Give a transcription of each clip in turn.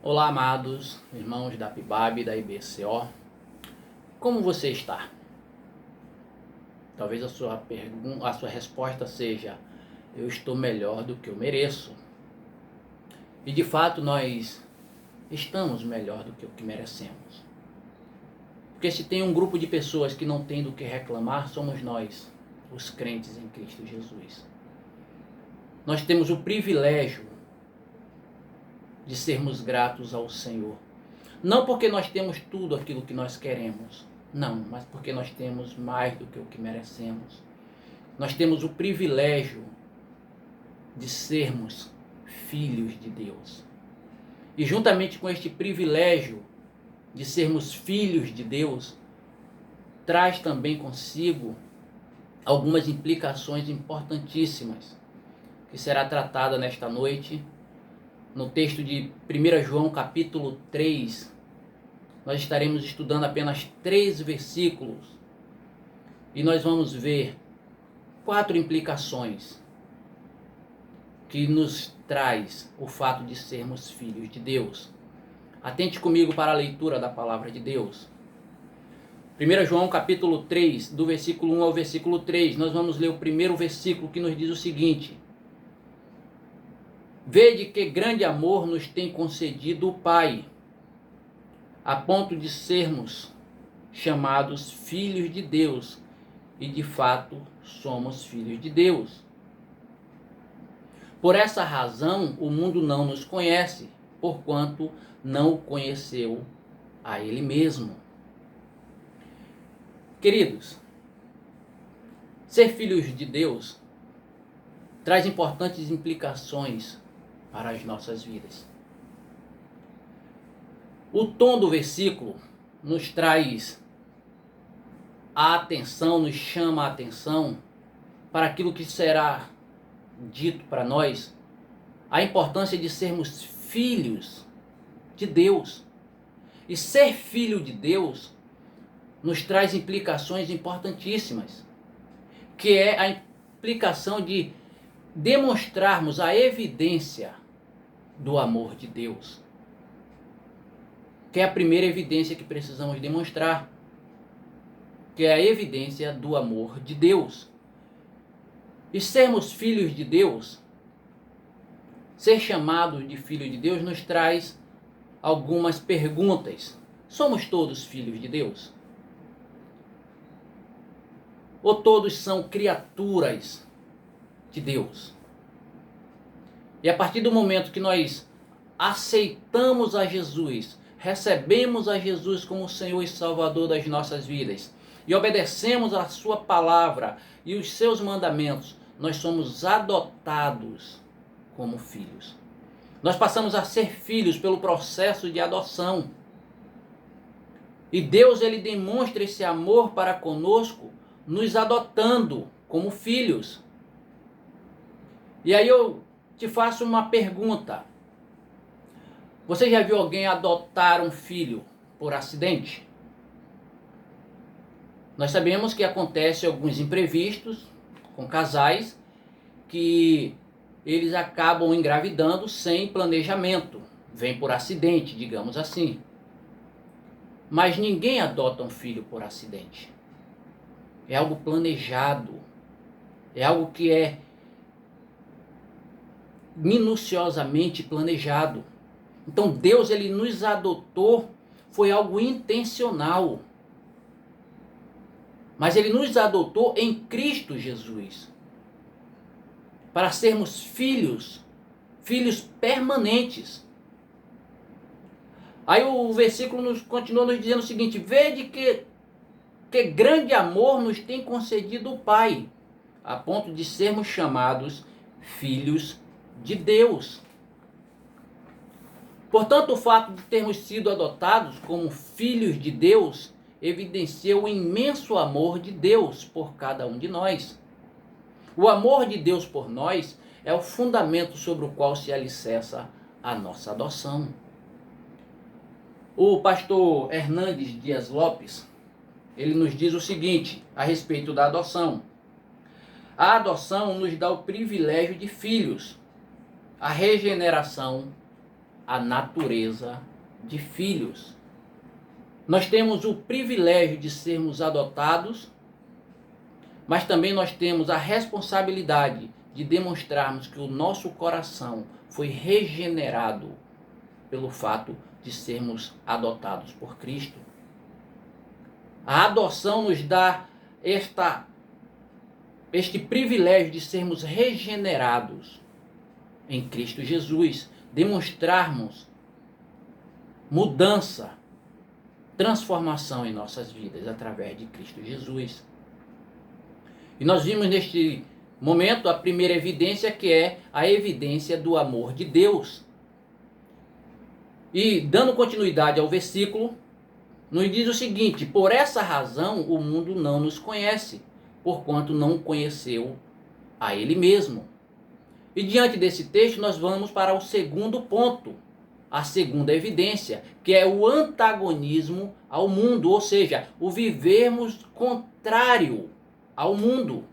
Olá, amados irmãos da PIBAB, da IBCO. Como você está? Talvez a sua resposta seja: eu estou melhor do que eu mereço. E de fato nós estamos melhor do que o que merecemos. Porque se tem um grupo de pessoas que não tem do que reclamar, somos nós, os crentes em Cristo Jesus. Nós temos o privilégio de sermos gratos ao Senhor. Não porque nós temos tudo aquilo que nós queremos, não, mas porque nós temos mais do que o que merecemos. Nós temos o privilégio de sermos filhos de Deus. E juntamente com este privilégio de sermos filhos de Deus, traz também consigo algumas implicações importantíssimas, que será tratada nesta noite. No texto de 1 João capítulo 3, nós estaremos estudando apenas 3 versículos e nós vamos ver 4 implicações que nos traz o fato de sermos filhos de Deus. Atente comigo para a leitura da palavra de Deus. 1 João capítulo 3, do versículo 1 ao versículo 3, nós vamos ler o primeiro versículo que nos diz o seguinte: Vede que grande amor nos tem concedido o Pai, a ponto de sermos chamados filhos de Deus, e de fato somos filhos de Deus. Por essa razão o mundo não nos conhece, porquanto não o conheceu a Ele mesmo. Queridos, ser filhos de Deus traz importantes implicações para as nossas vidas. O tom do versículo nos traz a atenção, nos chama a atenção para aquilo que será dito para nós, a importância de sermos filhos de Deus. E ser filho de Deus nos traz implicações importantíssimas, que é a implicação de demonstrarmos a evidência do amor de Deus, que é a primeira evidência que precisamos demonstrar, que é a evidência do amor de Deus. E sermos filhos de Deus, ser chamados de filho de Deus, nos traz algumas perguntas. Somos todos filhos de Deus? Ou todos são criaturas de Deus? E a partir do momento que nós aceitamos a Jesus, recebemos a Jesus como Senhor e Salvador das nossas vidas, e obedecemos a sua palavra e os seus mandamentos, nós somos adotados como filhos. Nós passamos a ser filhos pelo processo de adoção. E Deus, ele demonstra esse amor para conosco, nos adotando como filhos. E aí eu te faço uma pergunta. Você já viu alguém adotar um filho por acidente? Nós sabemos que acontece alguns imprevistos com casais que eles acabam engravidando sem planejamento. Vem por acidente, digamos assim. Mas ninguém adota um filho por acidente. É algo planejado. É algo que é minuciosamente planejado. Então Deus, ele nos adotou, foi algo intencional. Mas ele nos adotou em Cristo Jesus, para sermos filhos, filhos permanentes. Aí o versículo continua nos dizendo o seguinte: Vede que grande amor nos tem concedido o Pai, a ponto de sermos chamados filhos de Deus. Portanto, o fato de termos sido adotados como filhos de Deus evidencia o imenso amor de Deus por cada um de nós. O amor de Deus por nós é o fundamento sobre o qual se alicerça a nossa adoção. O pastor Hernandes Dias Lopes, ele nos diz o seguinte a respeito da adoção: a adoção nos dá o privilégio de filhos, a regeneração a natureza de filhos. Nós temos o privilégio de sermos adotados, mas também nós temos a responsabilidade de demonstrarmos que o nosso coração foi regenerado pelo fato de sermos adotados por Cristo. A adoção nos dá este privilégio de sermos regenerados em Cristo Jesus, demonstrarmos mudança, transformação em nossas vidas através de Cristo Jesus. E nós vimos neste momento a primeira evidência, que é a evidência do amor de Deus. E dando continuidade ao versículo, nos diz o seguinte: por essa razão o mundo não nos conhece, porquanto não conheceu a ele mesmo. E diante desse texto nós vamos para o segundo ponto, a segunda evidência, que é o antagonismo ao mundo, ou seja, o vivermos contrário ao mundo.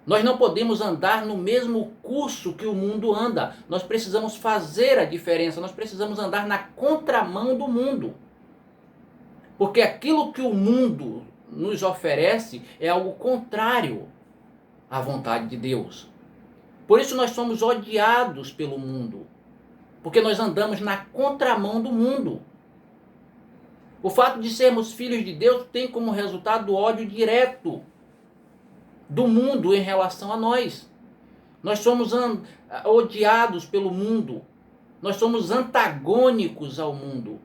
Nós não podemos andar no mesmo curso que o mundo anda. Nós precisamos fazer a diferença, nós precisamos andar na contramão do mundo. Porque aquilo que o mundo nos oferece é algo contrário à vontade de Deus. Por isso nós somos odiados pelo mundo, porque nós andamos na contramão do mundo. O fato de sermos filhos de Deus tem como resultado o ódio direto do mundo em relação a nós. Nós somos odiados pelo mundo. Nós somos antagônicos ao mundo,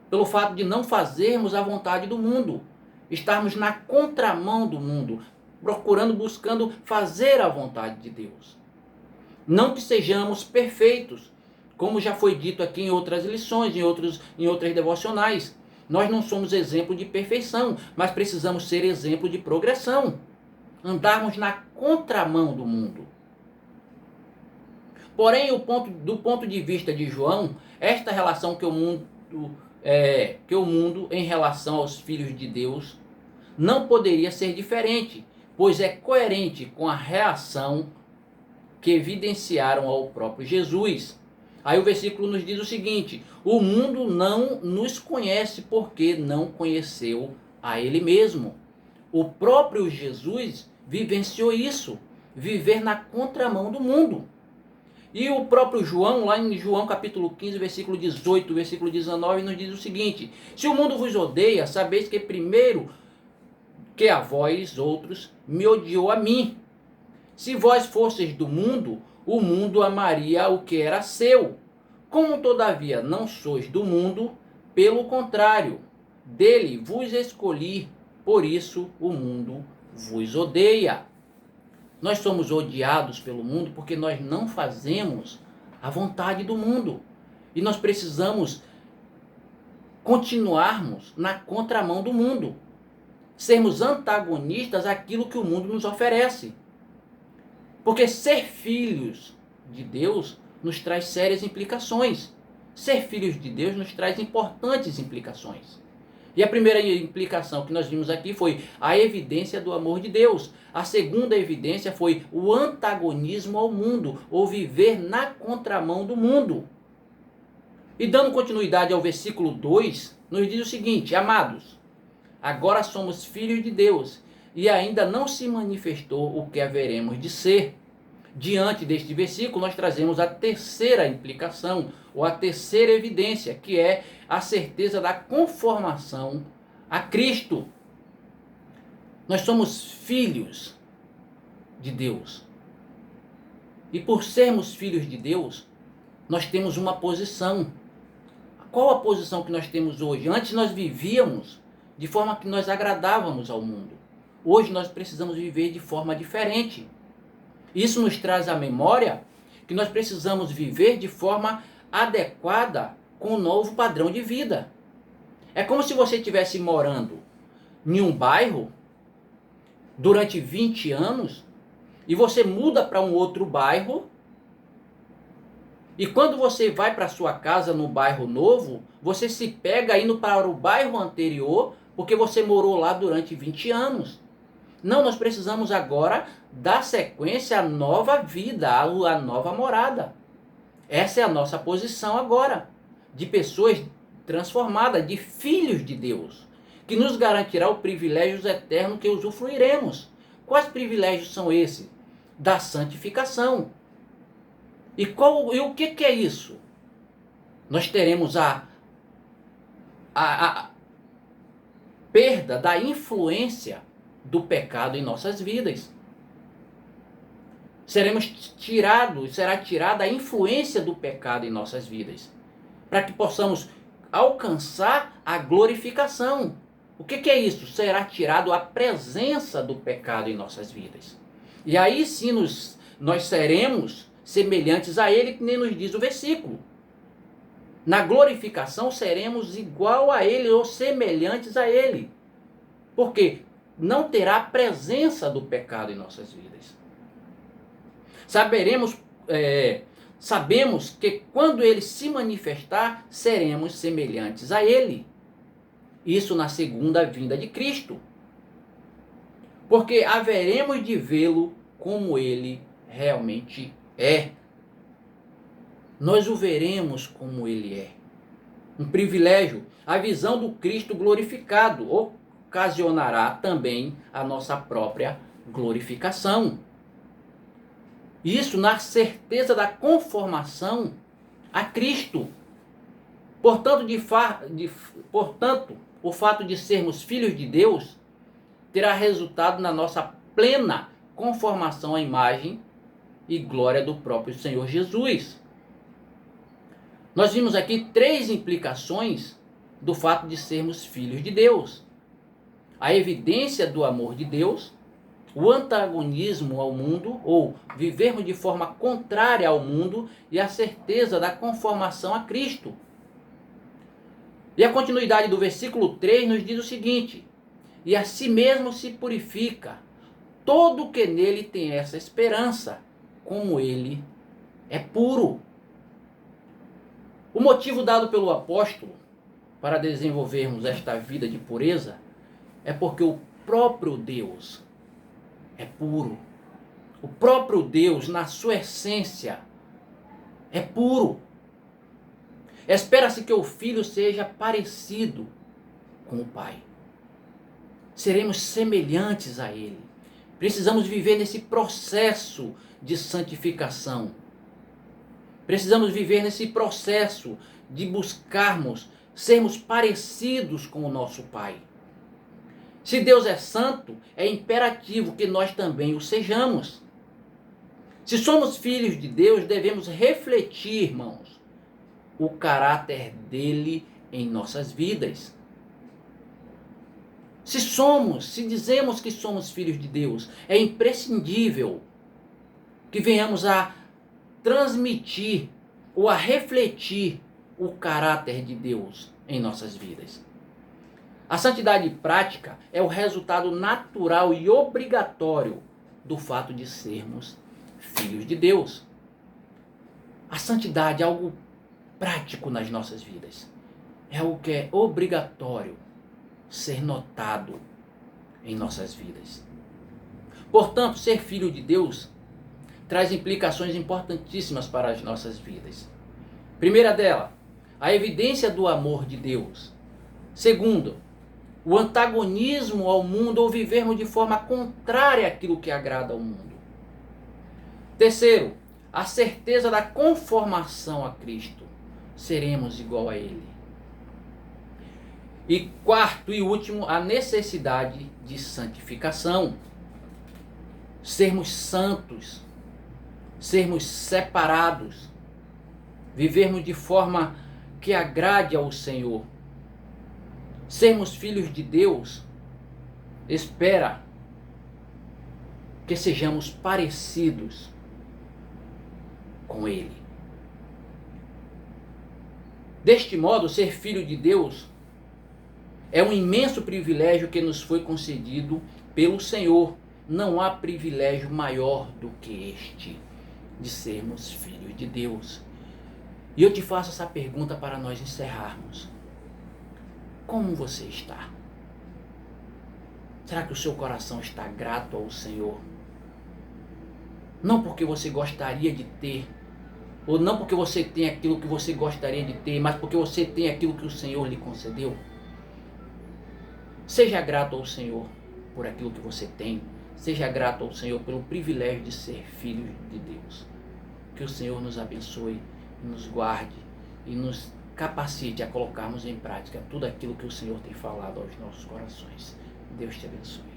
pelo fato de não fazermos a vontade do mundo, estarmos na contramão do mundo, buscando fazer a vontade de Deus. Não que sejamos perfeitos, como já foi dito aqui em outras lições, em outras devocionais. Nós não somos exemplo de perfeição, mas precisamos ser exemplo de progressão. Andarmos na contramão do mundo. Porém, do ponto de vista de João, esta relação que o mundo em relação aos filhos de Deus não poderia ser diferente, pois é coerente com a reação que evidenciaram ao próprio Jesus. Aí o versículo nos diz o seguinte: o mundo não nos conhece porque não conheceu a ele mesmo. O próprio Jesus vivenciou isso, viver na contramão do mundo. E o próprio João, lá em João capítulo 15, versículo 18, versículo 19, nos diz o seguinte: se o mundo vos odeia, sabeis que primeiro que a vós outros me odiou a mim. Se vós fosseis do mundo, o mundo amaria o que era seu. Como todavia não sois do mundo, pelo contrário, dele vos escolhi, por isso o mundo vos odeia. Nós somos odiados pelo mundo porque nós não fazemos a vontade do mundo. E nós precisamos continuarmos na contramão do mundo. Sermos antagonistas àquilo que o mundo nos oferece. Porque ser filhos de Deus nos traz sérias implicações. Ser filhos de Deus nos traz importantes implicações. E a primeira implicação que nós vimos aqui foi a evidência do amor de Deus. A segunda evidência foi o antagonismo ao mundo, ou viver na contramão do mundo. E dando continuidade ao versículo 2, nos diz o seguinte: amados, agora somos filhos de Deus, e ainda não se manifestou o que haveremos de ser. Diante deste versículo, nós trazemos a terceira implicação, ou a terceira evidência, que é a certeza da conformação a Cristo. Nós somos filhos de Deus. E por sermos filhos de Deus, nós temos uma posição. Qual a posição que nós temos hoje? Antes nós vivíamos de forma que nós agradávamos ao mundo. Hoje nós precisamos viver de forma diferente. Isso nos traz à memória que nós precisamos viver de forma adequada com o novo padrão de vida. É como se você estivesse morando em um bairro durante 20 anos e você muda para um outro bairro, e quando você vai para a sua casa no bairro novo, você se pega indo para o bairro anterior porque você morou lá durante 20 anos. Não, nós precisamos agora dar sequência à nova vida, à nova morada. Essa é a nossa posição agora, de pessoas transformadas, de filhos de Deus, que nos garantirá o privilégio eterno que usufruiremos. Quais privilégios são esses? Da santificação. E o que é isso? Nós teremos a perda da influência do pecado em nossas vidas. Será tirada a influência do pecado em nossas vidas, para que possamos alcançar a glorificação. O que é isso? Será tirado a presença do pecado em nossas vidas. E aí sim nós seremos semelhantes a ele, que nem nos diz o versículo. Na glorificação seremos igual a ele ou semelhantes a ele. Porque não terá a presença do pecado em nossas vidas. Sabemos que quando ele se manifestar, seremos semelhantes a ele. Isso na segunda vinda de Cristo. Porque haveremos de vê-lo como ele realmente é. Nós o veremos como ele é. Um privilégio. A visão do Cristo glorificado ocasionará também a nossa própria glorificação. Isso na certeza da conformação a Cristo. Portanto, o fato de sermos filhos de Deus terá resultado na nossa plena conformação à imagem e glória do próprio Senhor Jesus. Nós vimos aqui 3 implicações do fato de sermos filhos de Deus: a evidência do amor de Deus, o antagonismo ao mundo, ou vivermos de forma contrária ao mundo, e a certeza da conformação a Cristo. E a continuidade do versículo 3 nos diz o seguinte: e a si mesmo se purifica todo que nele tem essa esperança, como ele é puro. O motivo dado pelo apóstolo para desenvolvermos esta vida de pureza é porque o próprio Deus é puro. O próprio Deus, na sua essência, é puro. Espera-se que o Filho seja parecido com o Pai. Seremos semelhantes a Ele. Precisamos viver nesse processo de santificação. Precisamos viver nesse processo de buscarmos sermos parecidos com o nosso Pai. Se Deus é santo, é imperativo que nós também o sejamos. Se somos filhos de Deus, devemos refletir, irmãos, o caráter dele em nossas vidas. Se dizemos que somos filhos de Deus, é imprescindível que venhamos a transmitir ou a refletir o caráter de Deus em nossas vidas. A santidade prática é o resultado natural e obrigatório do fato de sermos filhos de Deus. A santidade é algo prático nas nossas vidas. É algo que é obrigatório ser notado em nossas vidas. Portanto, ser filho de Deus traz implicações importantíssimas para as nossas vidas. Primeira dela, a evidência do amor de Deus. Segundo, o antagonismo ao mundo ou vivermos de forma contrária àquilo que agrada ao mundo. Terceiro, a certeza da conformação a Cristo. Seremos igual a Ele. E quarto e último, a necessidade de santificação. Sermos santos, sermos separados, vivermos de forma que agrade ao Senhor. Sermos filhos de Deus espera que sejamos parecidos com Ele. Deste modo, ser filho de Deus é um imenso privilégio que nos foi concedido pelo Senhor. Não há privilégio maior do que este, de sermos filhos de Deus. E eu te faço essa pergunta para nós encerrarmos. Como você está? Será que o seu coração está grato ao Senhor? Não porque você gostaria de ter, ou não porque você tem aquilo que você gostaria de ter, mas porque você tem aquilo que o Senhor lhe concedeu. Seja grato ao Senhor por aquilo que você tem. Seja grato ao Senhor pelo privilégio de ser filho de Deus. Que o Senhor nos abençoe, nos guarde e nos capacite a colocarmos em prática tudo aquilo que o Senhor tem falado aos nossos corações. Deus te abençoe.